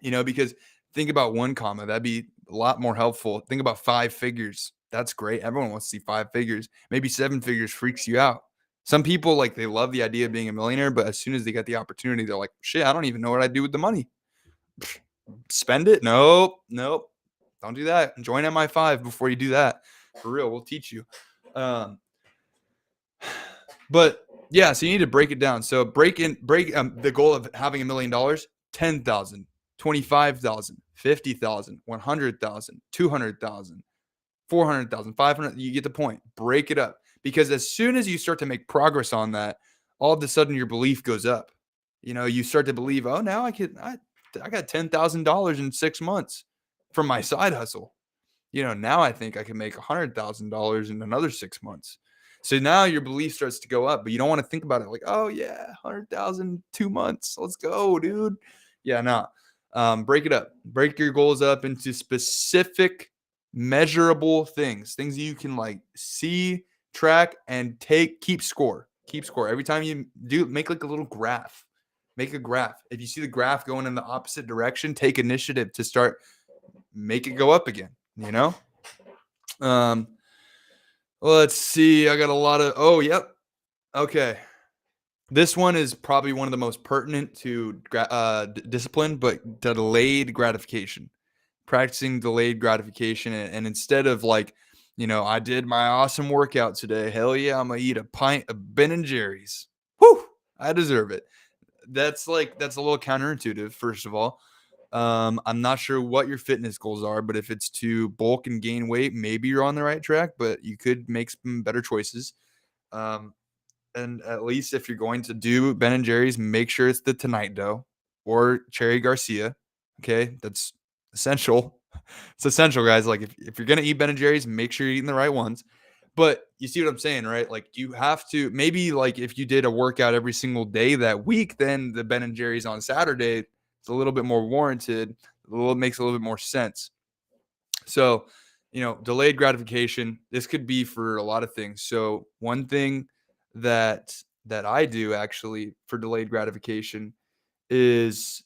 Because think about one comma, that'd be a lot more helpful. Think about 5 figures. That's great. Everyone wants to see 5 figures. Maybe 7 figures freaks you out. Some people like they love the idea of being a millionaire, but as soon as they get the opportunity, they're like, shit, I don't even know what I'd do with the money. Spend it? Nope. Nope. Don't do that. Join Mi5 before you do that. For real, we'll teach you. But yeah, so you need to break it down. So break the goal of having $1 million, 10,000, 25,000, 50,000, 100,000, 200,000, 400,000, 500. You get the point. Break it up, because as soon as you start to make progress on that, all of a sudden your belief goes up. You start to believe, oh, now I got $10,000 in 6 months from my side hustle. Now I think I can make $100,000 in another 6 months. So now your belief starts to go up, but you don't want to think about it like, oh yeah, 100,000, 2 months. Let's go, dude. Yeah, no. Break it up. Break your goals up into specific, measurable things that you can like see, track, and keep score. Keep score. Every time you do, make like a little graph. Make a graph. If you see the graph going in the opposite direction, take initiative to start make it go up again, you know? Um, let's see. I got a lot of, oh, yep. Okay. This one is probably one of the most pertinent to discipline, but delayed gratification. Practicing delayed gratification, and instead of like, I did my awesome workout today. Hell yeah, I'm gonna eat a pint of Ben and Jerry's. Whew, I deserve it. That's a little counterintuitive. First of all, I'm not sure what your fitness goals are, but if it's to bulk and gain weight, maybe you're on the right track. But you could make some better choices. Um, and at least if you're going to do Ben and Jerry's, make sure it's the Tonight Dough or Cherry Garcia. Okay, that's essential. It's essential, guys. Like if you're gonna eat Ben and Jerry's, make sure you're eating the right ones. But you see what I'm saying, right? Like you have to maybe like if you did a workout every single day that week, then the Ben and Jerry's on Saturday is a little bit more warranted. Makes a little bit more sense. So, delayed gratification. This could be for a lot of things. So one thing that I do actually for delayed gratification is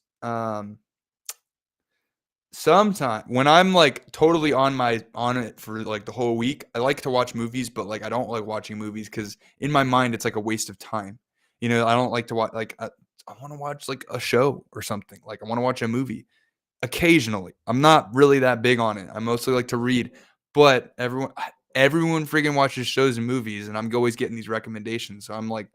sometime when I'm like totally on it for like the whole week, I like to watch movies, but like I don't like watching movies because in my mind it's like a waste of time. I don't like to watch like I want to watch like a show or something. Like I want to watch a movie occasionally. I'm not really that big on it. I mostly like to read, but everyone freaking watches shows and movies, and I'm always getting these recommendations. So I'm like,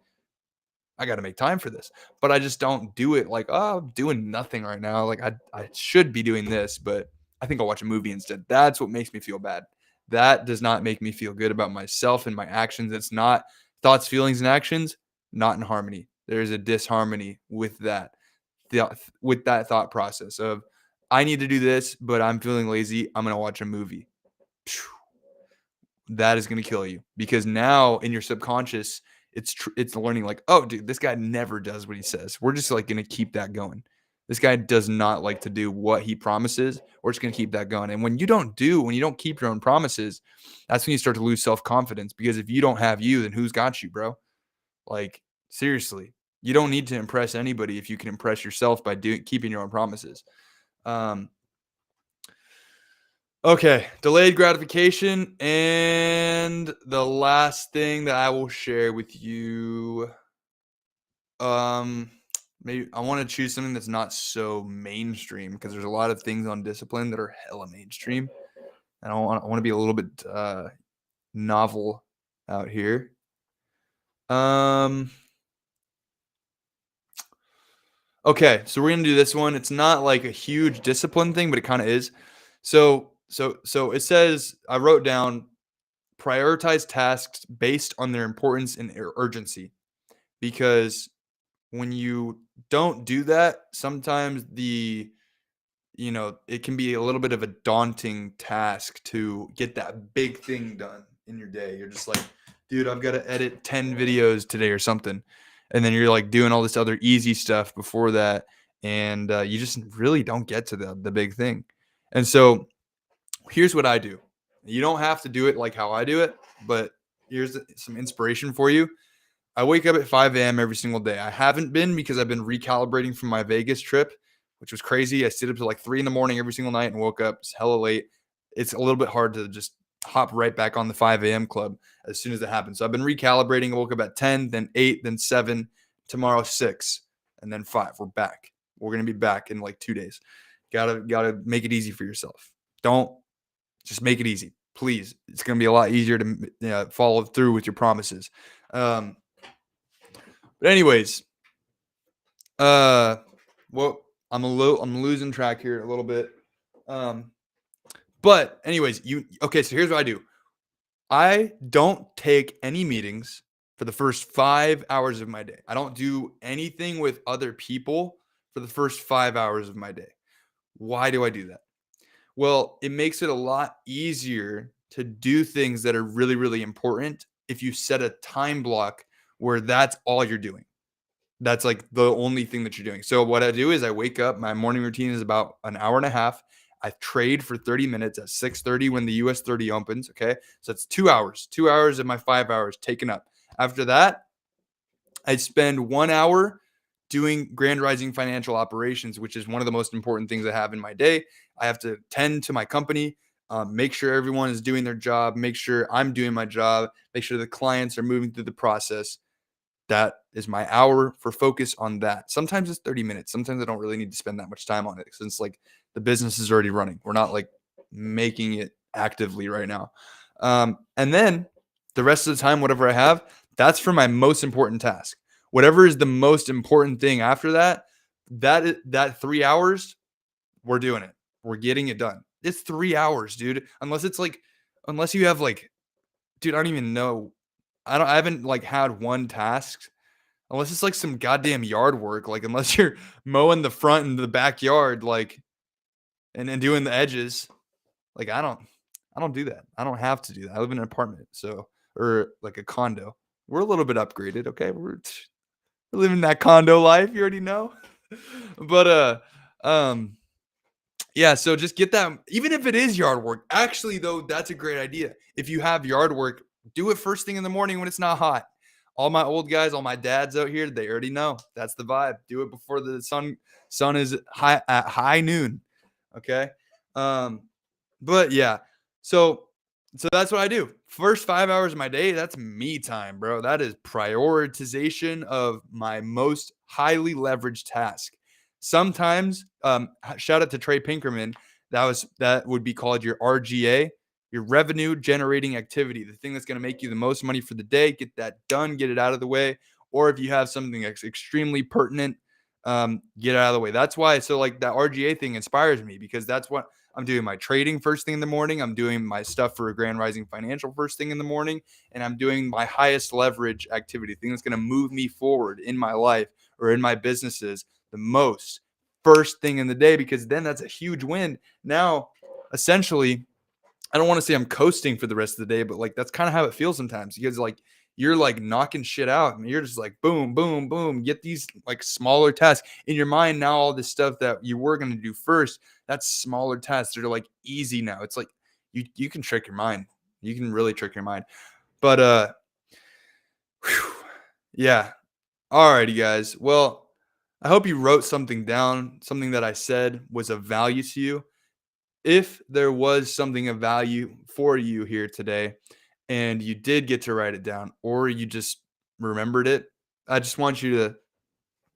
I got to make time for this, but I just don't do it. Like, oh, I'm doing nothing right now. Like I should be doing this, but I think I'll watch a movie instead. That's what makes me feel bad. That does not make me feel good about myself and my actions. It's not thoughts, feelings, and actions, not in harmony. There's a disharmony with that, with that thought process of I need to do this, but I'm feeling lazy. I'm going to watch a movie. That is going to kill you because now in your subconscious, it's learning like, oh, dude, this guy never does what he says. We're just like going to keep that going. This guy does not like to do what he promises. We're just going to keep that going. And when you don't keep your own promises, that's when you start to lose self-confidence because if you don't have you, then who's got you, bro? Like seriously, you don't need to impress anybody if you can impress yourself by keeping your own promises. Okay, delayed gratification. And the last thing that I will share with you, maybe I want to choose something that's not so mainstream because there's a lot of things on discipline that are hella mainstream. And I want to be a little bit novel out here. Okay, so we're gonna do this one. It's not like a huge discipline thing, but it kind of is. So it says I wrote down prioritize tasks based on their importance and urgency because when you don't do that, sometimes it can be a little bit of a daunting task to get that big thing done in your day. You're just like, dude, I've got to edit 10 videos today or something. And then you're like doing all this other easy stuff before that. And you just really don't get to the big thing. And so here's what I do. You don't have to do it like how I do it, but here's some inspiration for you. I wake up at 5 a.m. every single day. I haven't been because I've been recalibrating from my Vegas trip, which was crazy. I stayed up to like 3 a.m. every single night and woke up hella late. It's a little bit hard to just hop right back on the 5 a.m. club as soon as it happens. So I've been recalibrating. I woke up at 10, then 8, then 7, tomorrow 6, and then 5. We're back. We're going to be back in like 2 days. Gotta make it easy for yourself. Don't just make it easy, please. It's going to be a lot easier to follow through with your promises. But anyways, well, I'm losing track here a little bit. But anyways, okay, so here's what I do. I don't take any meetings for the first 5 hours of my day. I don't do anything with other people for the first 5 hours of my day. Why do I do that? Well, it makes it a lot easier to do things that are really, really important if you set a time block where that's all you're doing. That's like the only thing that you're doing. So what I do is I wake up, my morning routine is about an hour and a half. I trade for 30 minutes at 6:30 when the US 30 opens. Okay. So it's 2 hours, 2 hours of my 5 hours taken up. After that, I spend 1 hour doing grand rising financial operations, which is one of the most important things I have in my day. I have to tend to my company, make sure everyone is doing their job, make sure I'm doing my job, make sure the clients are moving through the process. That is my hour for focus on that. Sometimes it's 30 minutes. Sometimes I don't really need to spend that much time on it since like the business is already running. We're not like making it actively right now. And then the rest of the time, whatever I have, that's for my most important task. Whatever is the most important thing after that, that 3 hours, we're doing it. We're getting it done. It's 3 hours, dude. Unless you have like, dude, I don't even know. I haven't like had one task unless it's like some goddamn yard work. Like unless you're mowing the front and the backyard, like and then doing the edges. Like I don't do that. I don't have to do that. I live in an apartment, so or like a condo. We're a little bit upgraded, okay? We're living that condo life, you already know. But um yeah, so just get that even if it is yard work. Actually though, that's a great idea. If you have yard work, do it first thing in the morning when it's not hot. All my old guys, all my dads out here, they already know. That's the vibe. Do it before the sun is high at high noon. Okay? Um but yeah. So so that's what I do. First 5 hours of my day, that's me time, bro. That is prioritization of my most highly leveraged task. Sometimes, shout out to Trey Pinkerman. That would be called your RGA, your revenue generating activity, the thing that's going to make you the most money for the day. Get that done, get it out of the way. Or if you have something that's extremely pertinent, get it out of the way. That's why. So like that RGA thing inspires me because that's what I'm doing my trading first thing in the morning. I'm doing my stuff for Grand Rising Financial first thing in the morning. And I'm doing my highest leverage activity, thing that's going to move me forward in my life or in my businesses the most first thing in the day, because then that's a huge win. Now, essentially, I don't want to say I'm coasting for the rest of the day, but like that's kind of how it feels sometimes because like you're like knocking shit out and you're just like boom, boom, boom, get these like smaller tasks in your mind. Now, all this stuff that you were going to do first, that's smaller tasks. They're like easy now. It's like you can trick your mind. You can really trick your mind. But whew, yeah. Alrighty, guys. Well, I hope you wrote something down, something that I said was of value to you. If there was something of value for you here today and you did get to write it down or you just remembered it, I just want you to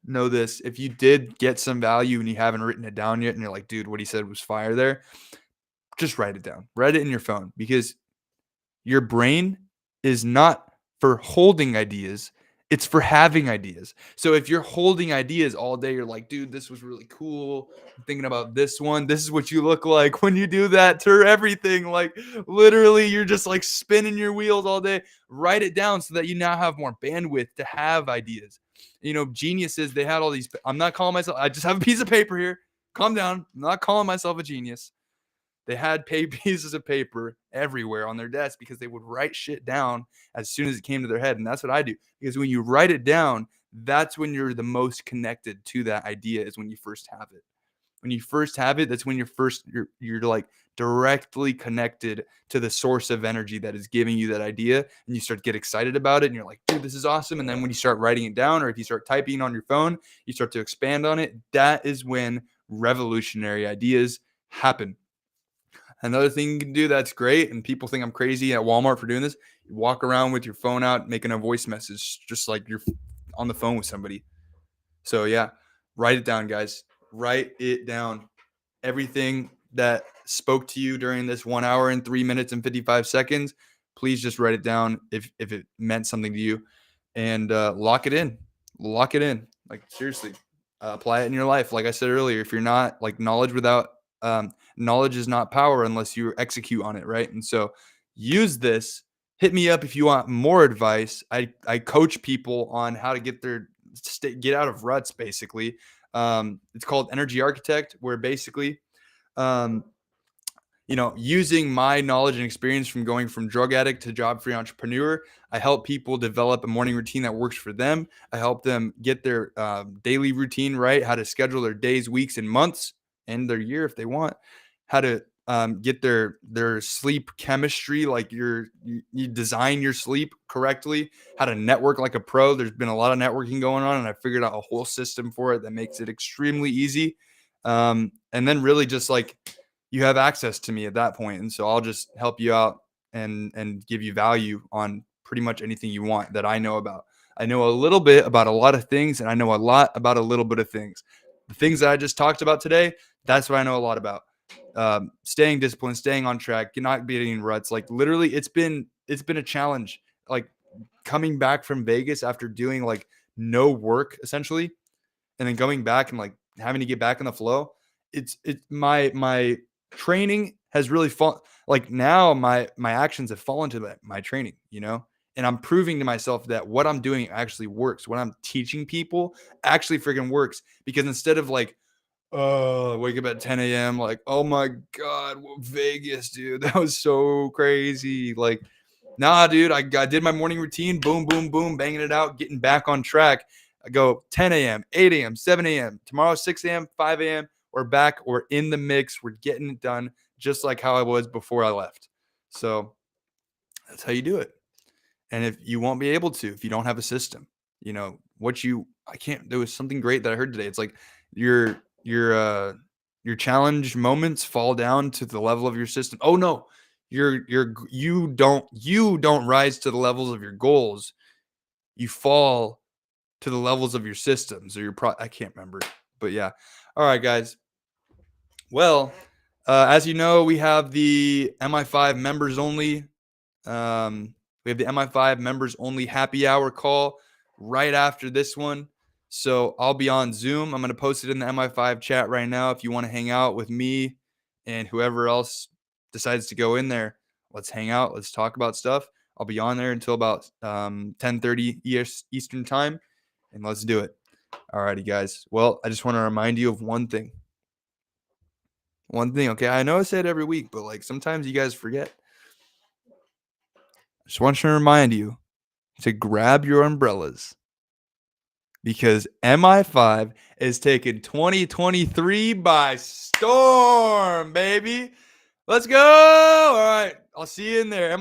know this. If you did get some value and you haven't written it down yet and you're like, dude, what he said was fire there, just write it down. Write it in your phone because your brain is not for holding ideas, it's for having ideas. So if you're holding ideas all day, you're like, dude, this was really cool. I'm thinking about this one. This is what you look like when you do that to everything. Like literally, you're just like spinning your wheels all day. Write it down so that you now have more bandwidth to have ideas. You know, geniuses, they had all these. I'm not calling myself, I just have a piece of paper here. Calm down. I'm not calling myself a genius. They had pieces of paper everywhere on their desk because they would write shit down as soon as it came to their head. And that's what I do. Because when you write it down, that's when you're the most connected to that idea, is when you first have it. When you first have it, that's when you're like directly connected to the source of energy that is giving you that idea. And you start to get excited about it. And you're like, dude, this is awesome. And then when you start writing it down, or if you start typing on your phone, you start to expand on it. That is when revolutionary ideas happen. Another thing you can do that's great, and people think I'm crazy at Walmart for doing this, you walk around with your phone out, making a voice message, just like you're on the phone with somebody. So, yeah, write it down, guys. Write it down. Everything that spoke to you during this 1 hour and 3 minutes and 55 seconds, please just write it down if it meant something to you, and lock it in. Lock it in. Like, seriously, apply it in your life. Like I said earlier, if you're not like knowledge is not power unless you execute on it, right? And so use this. Hit me up if you want more advice. I coach people on how to get out of ruts, basically. It's called Energy Architect, where basically um, using my knowledge and experience from going from drug addict to job-free entrepreneur, I help people develop a morning routine that works for them. I help them get their daily routine right, how to schedule their days, weeks, and months, and their year if they want, how to get their sleep chemistry, like you design your sleep correctly, how to network like a pro. There's been a lot of networking going on, and I figured out a whole system for it that makes it extremely easy. And then really just like you have access to me at that point, and so I'll just help you out and give you value on pretty much anything you want that I know about. I know a little bit about a lot of things, and I know a lot about a little bit of things. The things that I just talked about today, that's what I know a lot about. Staying disciplined, staying on track, not getting in ruts. Like literally, it's been a challenge. Like coming back from Vegas after doing like no work essentially, and then going back and like having to get back in the flow. My training has really fallen. Like now, my actions have fallen to my training. And I'm proving to myself that what I'm doing actually works. What I'm teaching people actually freaking works. Because instead of like wake up at 10 a.m. Like, oh my God, Vegas, dude. That was so crazy. Like, nah, dude, I did my morning routine. Boom, boom, boom, banging it out, getting back on track. I go 10 a.m., 8 a.m., 7 a.m. Tomorrow, 6 a.m., 5 a.m. We're back. We're in the mix. We're getting it done just like how I was before I left. So that's how you do it. And if you won't be able to, if you don't have a system, I can't, there was something great that I heard today. It's like your your uh your challenge moments fall down to the level of your system. Oh no, you don't rise to the levels of your goals. You fall to the levels of your systems or I can't remember, but yeah. All right, guys. Well, as you know, we have the MI5 members only we have the MI5 members only happy hour call right after this one. So I'll be on Zoom. I'm going to post it in the MI5 chat right now. If you want to hang out with me and whoever else decides to go in there, let's hang out. Let's talk about stuff. I'll be on there until about 10:30 Eastern time, and let's do it. All righty, guys. Well, I just want to remind you of one thing. One thing, okay? I know I say it every week, but like sometimes you guys forget. Just want to remind you to grab your umbrellas because MI5 is taking 2023 by storm, baby. Let's go. All right. I'll see you in there.